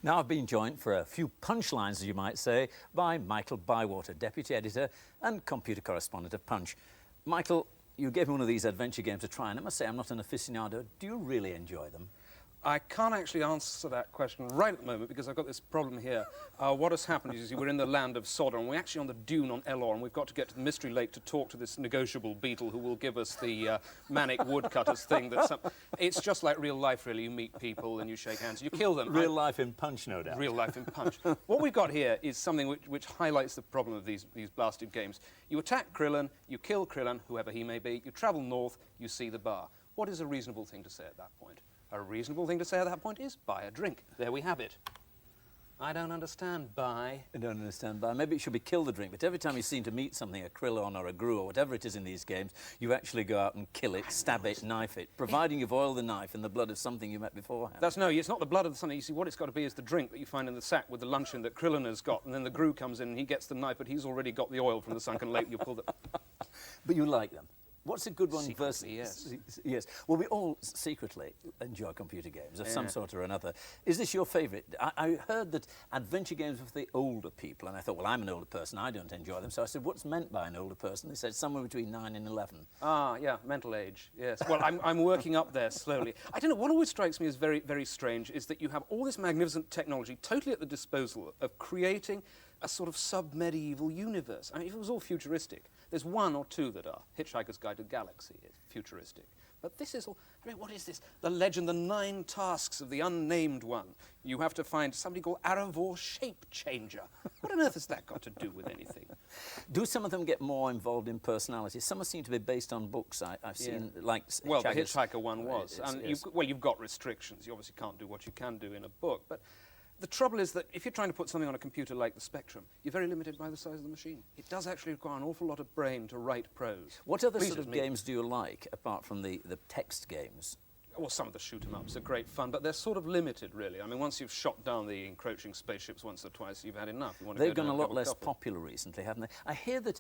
Now I've been joined for a few punchlines, as you might say, by Michael Bywater, Deputy Editor and Computer Correspondent of Punch. Michael, you gave me one of these adventure games to try, and I must say I'm not an aficionado. Do you really enjoy them? I can't actually answer that question right at the moment because I've got this problem here. What has happened is we're in the land of Sorderon. We're actually on the dune on Elor, and we've got to get to the Mystery Lake to talk to this negotiable beetle who will give us the manic woodcutters thing. It's just like real life, really. You meet people and you shake hands. You kill them. Real life in Punch, no doubt. Real life in Punch. What we've got here is something which highlights the problem of these blasted games. You attack Krillin, you kill Krillin, whoever he may be, you travel north, you see the bar. What is a reasonable thing to say at that point? A reasonable thing to say at that point is buy a drink. There we have it. I don't understand buy. I don't understand buy. Maybe it should be kill the drink, but every time you seem to meet something, a Krillon or a Gru or whatever it is in these games, you actually go out and kill it, stab it, knife it, providing you've oiled the knife in the blood of something you met beforehand. It's not the blood of something. You see, what it's got to be is the drink that you find in the sack with the luncheon that Krillin has got, and then the Gru comes in and he gets the knife, but he's already got the oil from the sunken lake. You pull the... But you like them? What's a good one versus... Yes. Yes. Well, we all secretly enjoy computer games of some sort or another. Is this your favourite? I heard that adventure games were for the older people, and I thought, well, I'm an older person, I don't enjoy them. So I said, what's meant by an older person? They said somewhere between 9 and 11. Ah, yeah, mental age, yes. Well, I'm working up there slowly. I don't know, what always strikes me as very, very strange is that you have all this magnificent technology totally at the disposal of creating a sort of sub-medieval universe. I mean, if it was all futuristic, there's one or two that are. Hitchhiker's Guide to the Galaxy is futuristic. But this is all, I mean, what is this? The legend, the 9 tasks of the unnamed one. You have to find somebody called Aravor Shape Changer. What on earth has that got to do with anything? Do some of them get more involved in personality? Some seem to be based on books I've seen, like... Well, the Hitchhiker one was. And yes. you've got restrictions. You obviously can't do what you can do in a book. But the trouble is that if you're trying to put something on a computer like the Spectrum, you're very limited by the size of the machine. It does actually require an awful lot of brain to write prose. What other sort of games do you like, apart from the text games? Well, some of the shoot-'em-ups are great fun, but they're sort of limited, really. I mean, once you've shot down the encroaching spaceships once or twice, you've had enough. They've gone a lot less popular recently, haven't they? I hear that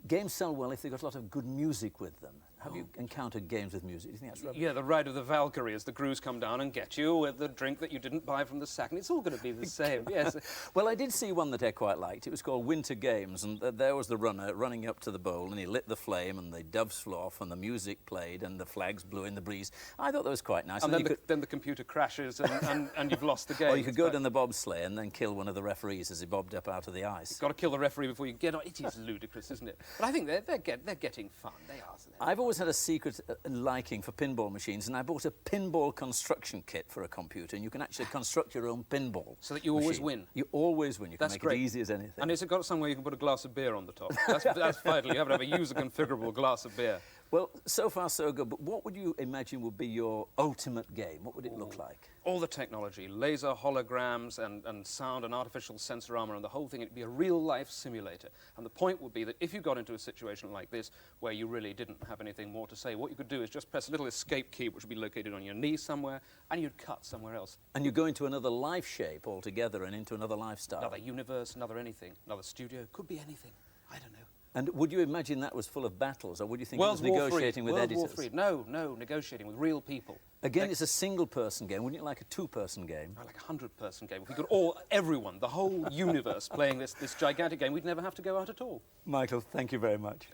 games sell well if they've got a lot of good music with them. Have you encountered games with music? Do you think that's right? Yeah, the Ride of the Valkyrie as the Grus come down and get you with the drink that you didn't buy from the sack, and it's all going to be the same, yes. Well, I did see one that I quite liked. It was called Winter Games, and there was the runner running up to the bowl, and he lit the flame, and the doves flew off, and the music played, and the flags blew in the breeze. I thought that was quite nice. And then the computer crashes, and you've lost the game. Or you could go down the bobsleigh and then kill one of the referees as he bobbed up out of the ice. You've got to kill the referee before you get on. It is ludicrous, isn't it? But I think they're getting fun. They are. I've always had a secret liking for pinball machines, and I bought a pinball construction kit for a computer, and you can actually construct your own pinball. So that you always win. You always win. You can make it easy as anything. And has it got somewhere you can put a glass of beer on the top? That's vital. You have to have a user-configurable glass of beer. Well, so far so good, but what would you imagine would be your ultimate game? What would it look like? All the technology, laser holograms and sound and artificial sensor armor and the whole thing, it'd be a real-life simulator. And the point would be that if you got into a situation like this where you really didn't have anything more to say, what you could do is just press a little escape key, which would be located on your knee somewhere, and you'd cut somewhere else. And you go into another life shape altogether and into another lifestyle. Another universe, another anything, another studio, could be anything. I don't know. And would you imagine that was full of battles, or would you think it was negotiating with editors? World War III. No, negotiating with real people. Again, it's a single-person game. Wouldn't you like a two-person game? I like a 100-person game. If we could everyone, the whole universe playing this gigantic game, we'd never have to go out at all. Michael, thank you very much.